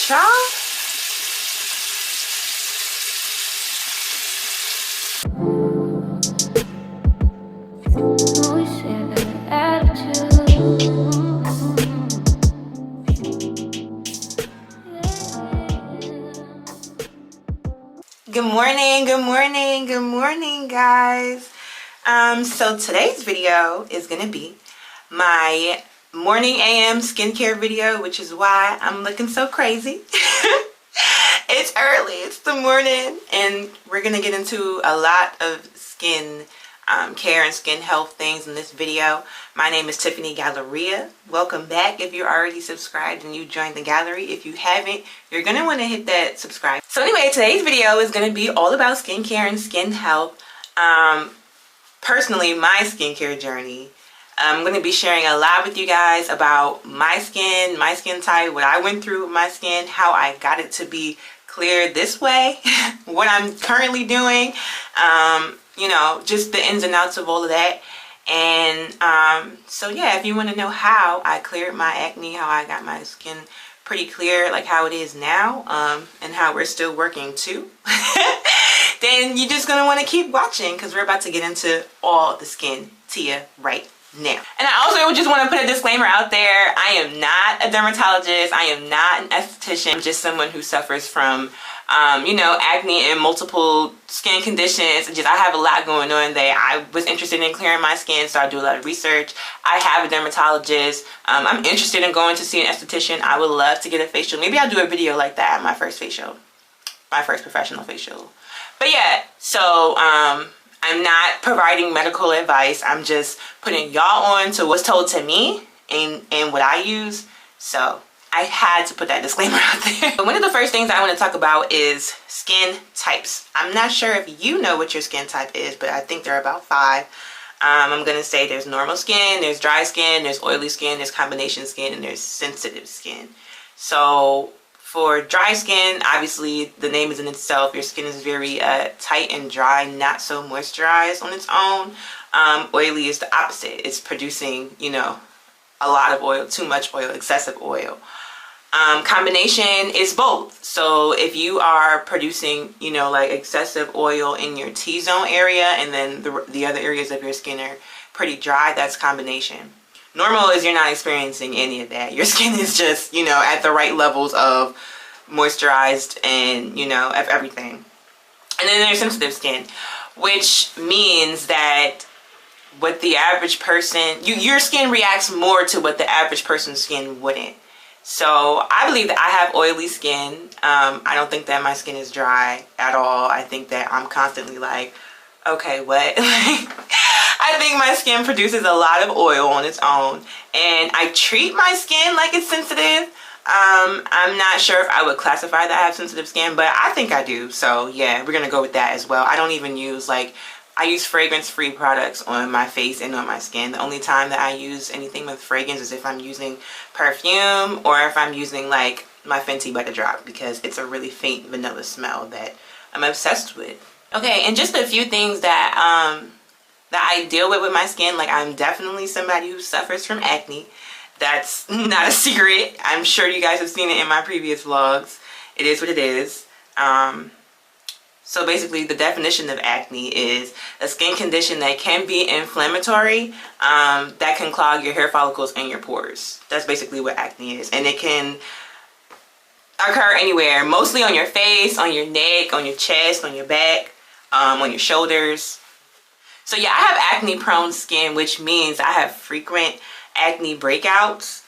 y'all. Good morning, good morning, good morning, guys. So today's video is gonna be my morning AM skincare video, which is why I'm looking so crazy. It's early, it's the morning, and we're gonna get into a lot of skin care and skin health things in this video. My name is Tiffany Galleria. Welcome back if you're already subscribed and you joined the gallery. If you haven't, you're going to want to hit that subscribe. So anyway, today's video is going to be all about skincare and skin health. Personally, my skincare journey. I'm going to be sharing a lot with you guys about my skin type, what I went through with my skin, how I got it to be clear this way, what I'm currently doing, you know, just the ins and outs of all of that. And so yeah, if you want to know how I cleared my acne, how I got my skin pretty clear, like how it is now, and how we're still working too, then you're just gonna want to keep watching, because we're about to get into all the skin tea right now. And I also just want to put a disclaimer out there. I am not a dermatologist. I am not an esthetician. I'm just someone who suffers from you know, acne and multiple skin conditions. I have a lot going on there. I was interested in clearing my skin, so I do a lot of research. I have a dermatologist. I'm interested in going to see an esthetician. I would love to get a facial. Maybe I'll do a video like that, my first facial, my first professional facial. But yeah, so I'm not providing medical advice. I'm just putting y'all on to what's told to me and what I use. So I had to put that disclaimer out there. But one of the first things I want to talk about is skin types. I'm not sure if you know what your skin type is, but I think there are about 5. I'm going to say there's normal skin, there's dry skin, there's oily skin, there's combination skin, and there's sensitive skin. So for dry skin, obviously the name is in itself. Your skin is very tight and dry, not so moisturized on its own. Oily is the opposite. It's producing, you know, a lot of oil, too much oil, excessive oil. Combination is both. So if you are producing, you know, like excessive oil in your T-zone area, and then the other areas of your skin are pretty dry, that's combination. Normal is you're not experiencing any of that. Your skin is just, you know, at the right levels of moisturized and, you know, everything. And then there's sensitive skin, which means that what the average person, your skin reacts more to what the average person's skin wouldn't. So I believe that I have oily skin. I don't think that my skin is dry at all. I think that I'm constantly like, okay, what? I think my skin produces a lot of oil on its own, and I treat my skin like it's sensitive. I'm not sure if I would classify that I have sensitive skin, but I think I do. So yeah, we're gonna go with that as well. I don't even use I use fragrance-free products on my face and on my skin. The only time that I use anything with fragrance is if I'm using perfume, or if I'm using like my Fenty Butter Drop, because it's a really faint vanilla smell that I'm obsessed with. Okay, and just a few things that that I deal with my skin. Like, I'm definitely somebody who suffers from acne. That's not a secret. I'm sure you guys have seen it in my previous vlogs. It is what it is. So basically, the definition of acne is a skin condition that can be inflammatory, that can clog your hair follicles and your pores. That's basically what acne is. And it can occur anywhere, mostly on your face, on your neck, on your chest, on your back, on your shoulders. So yeah, I have acne prone skin, which means I have frequent acne breakouts.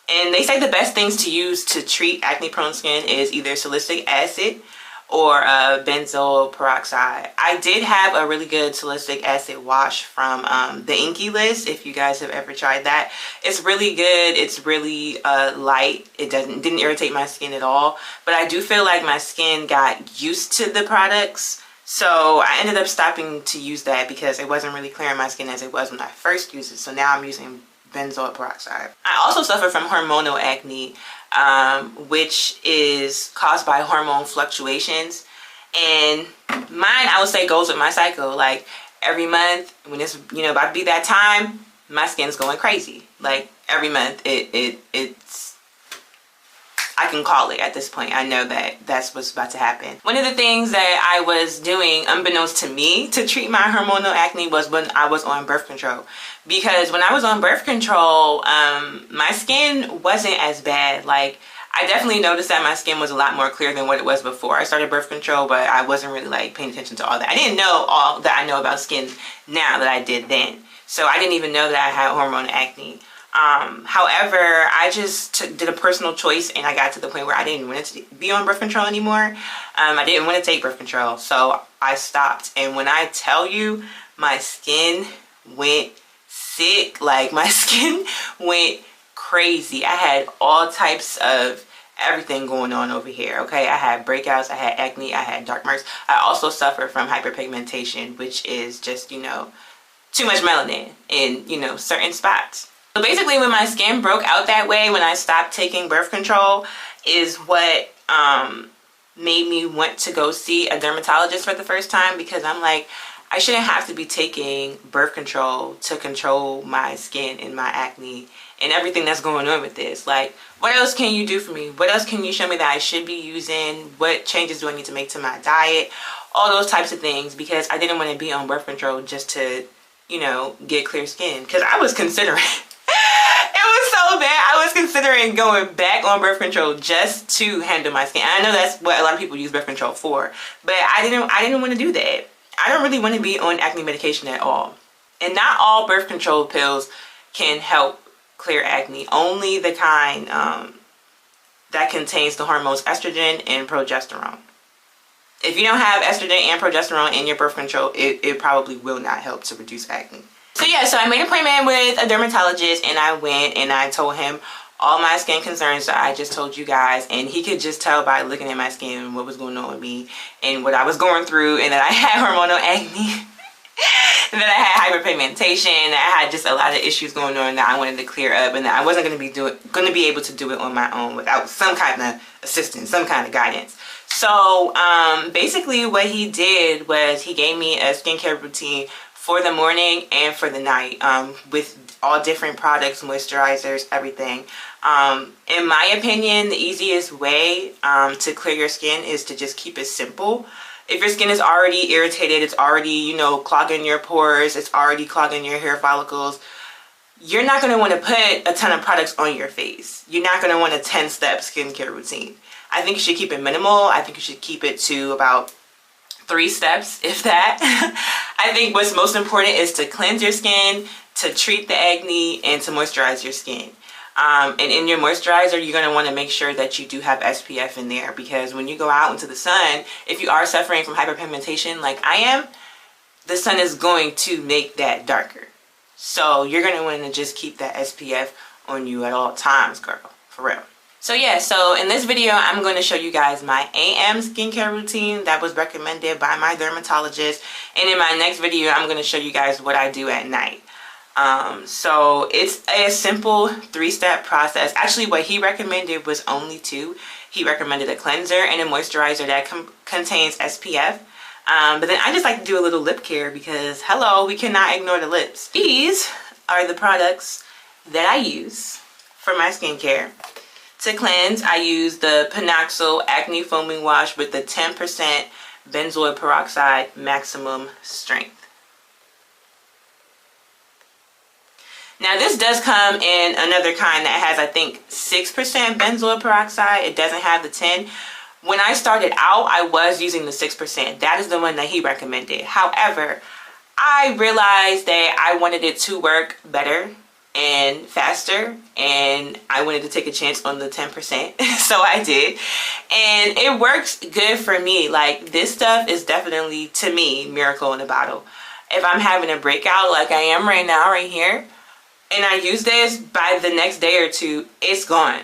And they say the best things to use to treat acne prone skin is either salicylic acid or benzoyl peroxide. I did have a really good salicylic acid wash from the Inky List, if you guys have ever tried that. It's really good. It's really light. It didn't irritate my skin at all. But I do feel like my skin got used to the products. So I ended up stopping to use that because it wasn't really clearing my skin as it was when I first used it. So now I'm using benzoyl peroxide. I also suffer from hormonal acne, which is caused by hormone fluctuations. And mine, I would say, goes with my cycle. Like every month when it's, you know, about to be that time, my skin's going crazy. Like every month it's I can call it at this point. I know that that's what's about to happen. One of the things that I was doing, unbeknownst to me, to treat my hormonal acne was when I was on birth control. Because when I was on birth control, my skin wasn't as bad. Like, I definitely noticed that my skin was a lot more clear than what it was before I started birth control, but I wasn't really like paying attention to all that. I didn't know all that I know about skin now that I did then. So I didn't even know that I had hormonal acne. However, I just did a personal choice, and I got to the point where I didn't want to be on birth control anymore. I didn't want to take birth control, so I stopped. And when I tell you, my skin went sick. Like, my skin went crazy. I had all types of everything going on over here. Okay, I had breakouts, I had acne, I had dark marks. I also suffer from hyperpigmentation, which is just, you know, too much melanin in, you know, certain spots. So basically, when my skin broke out that way, when I stopped taking birth control, is what made me want to go see a dermatologist for the first time, because I'm like, I shouldn't have to be taking birth control to control my skin and my acne and everything that's going on with this. Like, what else can you do for me? What else can you show me that I should be using? What changes do I need to make to my diet? All those types of things, because I didn't want to be on birth control just to, you know, get clear skin. Because I was considering it was so bad. I was considering going back on birth control just to handle my skin. And I know that's what a lot of people use birth control for, but I didn't want to do that. I don't really want to be on acne medication at all. And not all birth control pills can help clear acne. Only the kind that contains the hormones estrogen and progesterone. If you don't have estrogen and progesterone in your birth control, it probably will not help to reduce acne. So yeah, so I made an appointment with a dermatologist, and I went and I told him all my skin concerns that I just told you guys, and he could just tell by looking at my skin what was going on with me and what I was going through, and that I had hormonal acne and that I had hyperpigmentation, and that I had just a lot of issues going on that I wanted to clear up, and that I wasn't going to be able to do it on my own without some kind of assistance, some kind of guidance. So basically what he did was he gave me a skincare routine for the morning and for the night, with all different products, moisturizers, everything. In my opinion, the easiest way to clear your skin is to just keep it simple. If your skin is already irritated, it's already, you know, clogging your pores, it's already clogging your hair follicles, you're not going to want to put a ton of products on your face. You're not going to want a 10-step skincare routine. I think you should keep it minimal. I think you should keep it to about 3 steps, if that. I think what's most important is to cleanse your skin, to treat the acne, and to moisturize your skin. And in your moisturizer, you're going to want to make sure that you do have SPF in there, because when you go out into the sun, if you are suffering from hyperpigmentation like I am, the sun is going to make that darker. So you're going to want to just keep that SPF on you at all times, girl, for real. So yeah, so in this video, I'm going to show you guys my AM skincare routine that was recommended by my dermatologist. And in my next video, I'm going to show you guys what I do at night. So it's a simple 3-step process. Actually, what he recommended was only 2. He recommended a cleanser and a moisturizer that contains SPF. But then I just like to do a little lip care, because hello, we cannot ignore the lips. These are the products that I use for my skincare. To cleanse, I use the Panoxyl Acne Foaming Wash with the 10% benzoyl peroxide maximum strength. Now this does come in another kind that has, I think, 6% benzoyl peroxide. It doesn't have the 10. When I started out, I was using the 6%. That is the one that he recommended. However, I realized that I wanted it to work better and faster, and I wanted to take a chance on the 10%. So I did, and it works good for me. Like, this stuff is definitely, to me, miracle in a bottle. If I'm having a breakout like I am right now, right here, and I use this, by the next day or 2, it's gone.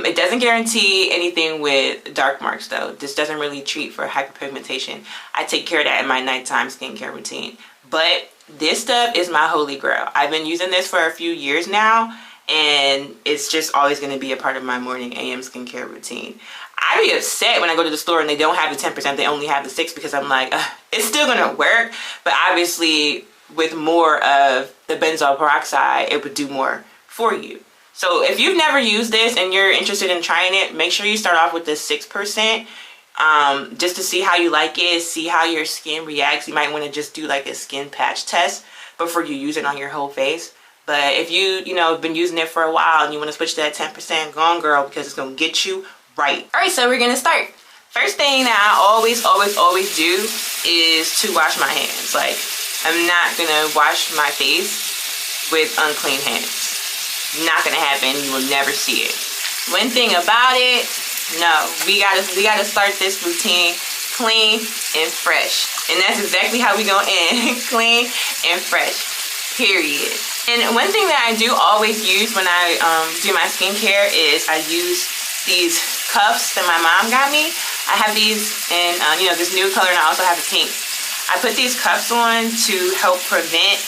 It doesn't guarantee anything with dark marks though. This doesn't really treat for hyperpigmentation. I take care of that in my nighttime skincare routine. But this stuff is my holy grail. I've been using this for a few years now, and it's just always going to be a part of my morning AM skincare routine. I'd be upset when I go to the store and they don't have the 10%, they only have the 6%, because I'm like, it's still going to work. But obviously, with more of the benzoyl peroxide, it would do more for you. So if you've never used this and you're interested in trying it, make sure you start off with the 6%, just to see how you like it, see how your skin reacts. You might want to just do like a skin patch test before you use it on your whole face. But if you know, been using it for a while and you want to switch to that 10%, go on, girl, because it's going to get you right. All right, so we're going to start. First thing that I always do is to wash my hands. Like, I'm not going to wash my face with unclean hands. Not going to happen. You will never see it. One thing about it, no, we gotta start this routine clean and fresh. And that's exactly how we gonna end. Clean and fresh. Period. And one thing that I do always use when I do my skincare is I use these cuffs that my mom got me. I have these in you know, this nude color, and I also have the pink. I put these cuffs on to help prevent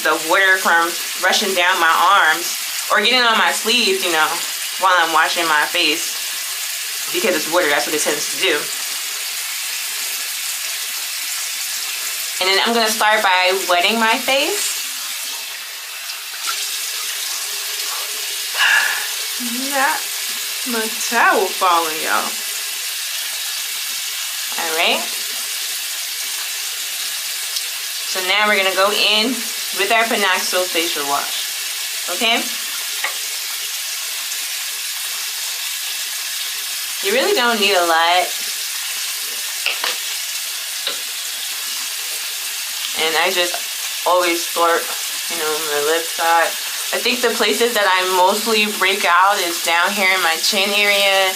the water from rushing down my arms or getting on my sleeves, you know, while I'm washing my face, because it's water. That's what it tends to do. And then I'm gonna start by wetting my face. Not my towel falling, y'all. All right. So now we're gonna go in with our Panoxyl facial wash. Okay. You really don't need a lot. And I just always start, you know, my left side. I think the places that I mostly break out is down here in my chin area,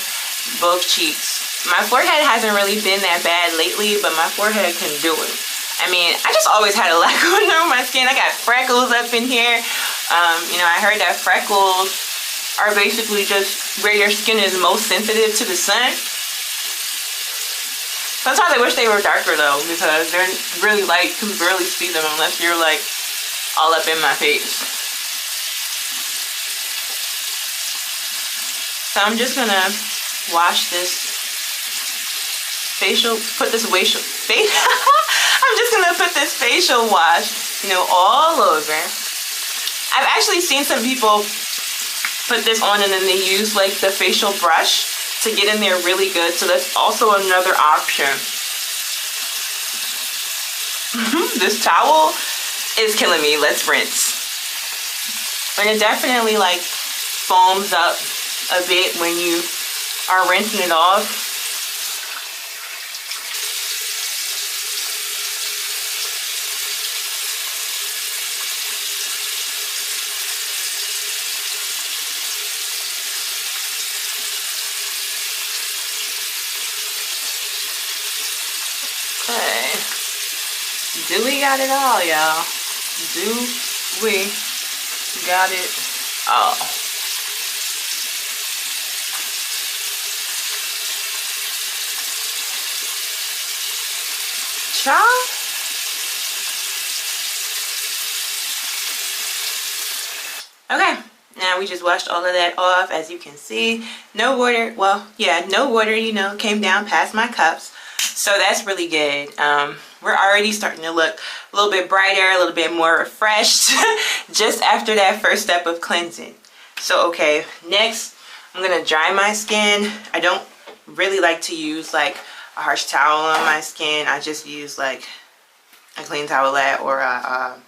both cheeks. My forehead hasn't really been that bad lately, but my forehead can do it. I mean, I just always had a lot going on with my skin. I got freckles up in here. You know, I heard that freckles are basically just where your skin is most sensitive to the sun. Sometimes I wish they were darker though, because they're really light. You can barely see them unless you're like all up in my face. So I'm just gonna wash this facial, I'm just gonna put this facial wash, you know, all over. I've actually seen some people put this on and then they use like the facial brush to get in there really good. So that's also another option. This towel is killing me. Let's rinse. And it definitely like foams up a bit when you are rinsing it off. Okay. Do we got it all, y'all? Do we got it all? Child? Okay, now we just washed all of that off. As you can see, no water, well, yeah, no water, you know, came down past my cups. So that's really good. We're already starting to look a little bit brighter, a little bit more refreshed just after that first step of cleansing. So, okay, next I'm gonna dry my skin. I don't really like to use like a harsh towel on my skin. I just use like a clean towelette or a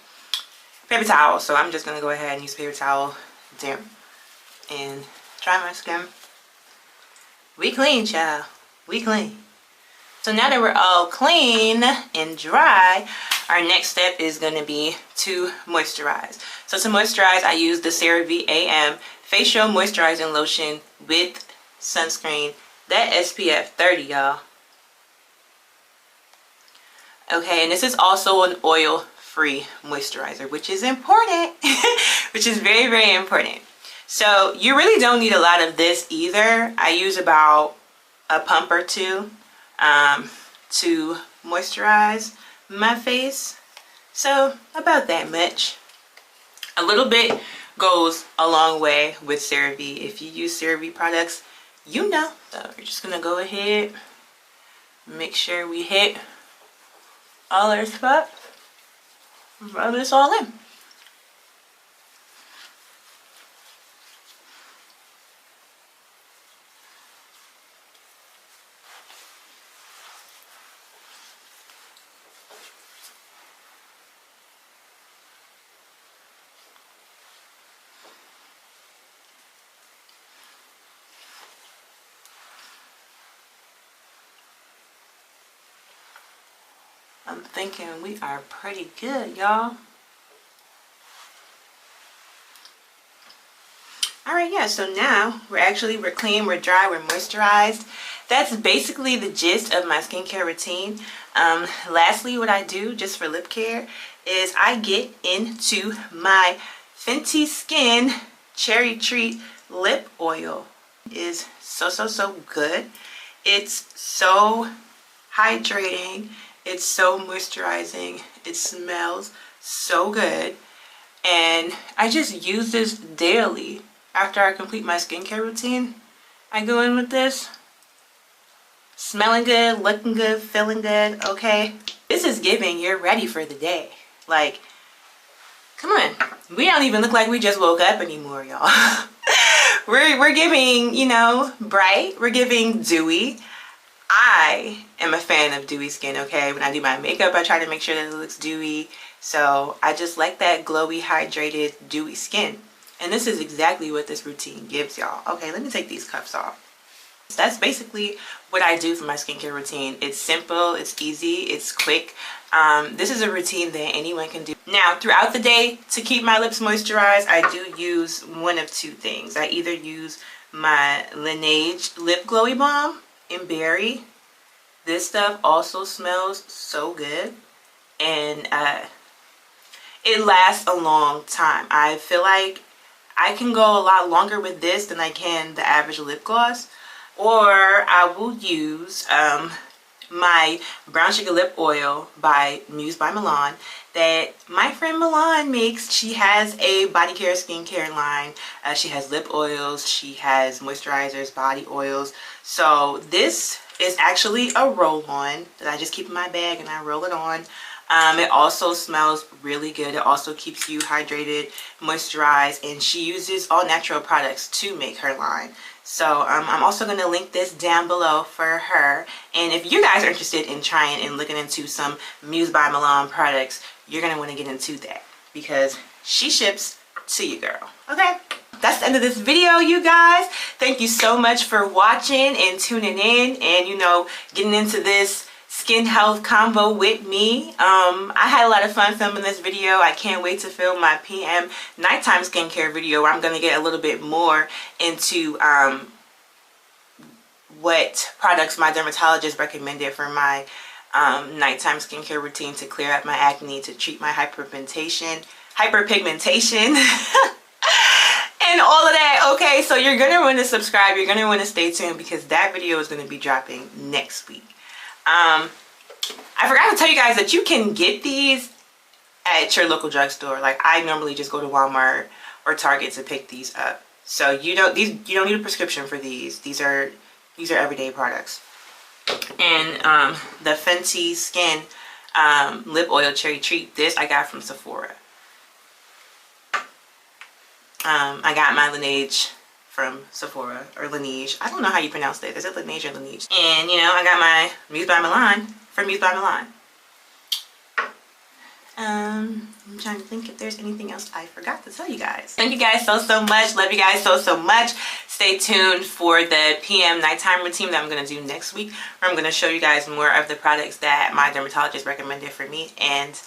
paper towel. So I'm just gonna go ahead and use paper towel there and dry my skin. We clean, child. We clean. So now that we're all clean and dry, our next step is going to be to moisturize. So to moisturize, I use the CeraVe AM Facial Moisturizing Lotion with sunscreen. That SPF 30, y'all. Okay, and this is also an oil-free moisturizer, which is important, which is very, very important. So you really don't need a lot of this either. I use about a pump or two to moisturize my face, so about that much. A little bit goes a long way with CeraVe. If you use CeraVe products, you know. So we're just gonna go ahead, make sure we hit all our spots. Rub this all in. I'm thinking we are pretty good, y'all. Alright, yeah, so now we're clean, we're dry, we're moisturized. That's basically the gist of my skincare routine. Lastly, what I do just for lip care is I get into my Fenty Skin Cherry Treat Lip Oil. It is so good. It's so hydrating. It's so moisturizing. It smells so good. And I just use this daily. After I complete my skincare routine, I go in with this. Smelling good, looking good, feeling good, okay? This is giving you're ready for the day. Like, come on. We don't even look like we just woke up anymore, y'all. we're giving, you know, bright. We're giving dewy. I am a fan of dewy skin, okay? When I do my makeup, I try to make sure that it looks dewy. So I just like that glowy, hydrated, dewy skin. And this is exactly what this routine gives y'all. Okay, let me take these cuffs off. So that's basically what I do for my skincare routine. It's simple, it's easy, it's quick. This is a routine that anyone can do. Now, throughout the day, to keep my lips moisturized, I do use one of two things. I either use my Laneige Lip Glowy Balm in Berry. This stuff also smells so good. And it lasts a long time. I feel like I can go a lot longer with this than I can the average lip gloss. Or I will use my Brown Sugar Lip Oil by Muse by Milan that my friend Milan makes. She has a body care skincare line. She has lip oils, she has moisturizers, body oils. So this is actually a roll-on that I just keep in my bag and I roll it on. It also smells really good. It also keeps you hydrated, moisturized, and she uses all natural products to make her line. So I'm also going to link this down below for her. And if you guys are interested in trying and looking into some Muse by Milan products, you're going to want to get into that because she ships to you, girl. Okay? That's the end of this video, you guys. Thank you so much for watching and tuning in and, you know, getting into this skin health combo with me. I had a lot of fun filming this video. I can't wait to film my PM nighttime skincare video where I'm going to get a little bit more into what products my dermatologist recommended for my nighttime skincare routine to clear up my acne, to treat my hyperpigmentation, and all of that. Okay, so you're going to want to subscribe. You're going to want to stay tuned because that video is going to be dropping next week. I forgot to tell you guys that you can get these at your local drugstore. Like I normally just go to Walmart or Target to pick these up. So you don't need a prescription for these. These are everyday products. And the Fenty Skin Lip Oil Cherry Treat, this I got from Sephora. I got my Laneige from Sephora, or Laneige. I don't know how you pronounce that. Is it Laneige or Laneige? And, you know, I got my Muse by Milan from Muse by Milan. I'm trying to think if there's anything else I forgot to tell you guys. Thank you guys so much. Love you guys so much. Stay tuned for the PM nighttime routine that I'm going to do next week, where I'm going to show you guys more of the products that my dermatologist recommended for me. And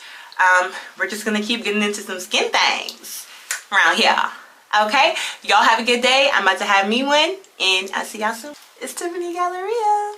we're just going to keep getting into some skin things around here. Okay, y'all have a good day. I'm about to have me one, and I'll see y'all soon. It's Tiffany Galleria.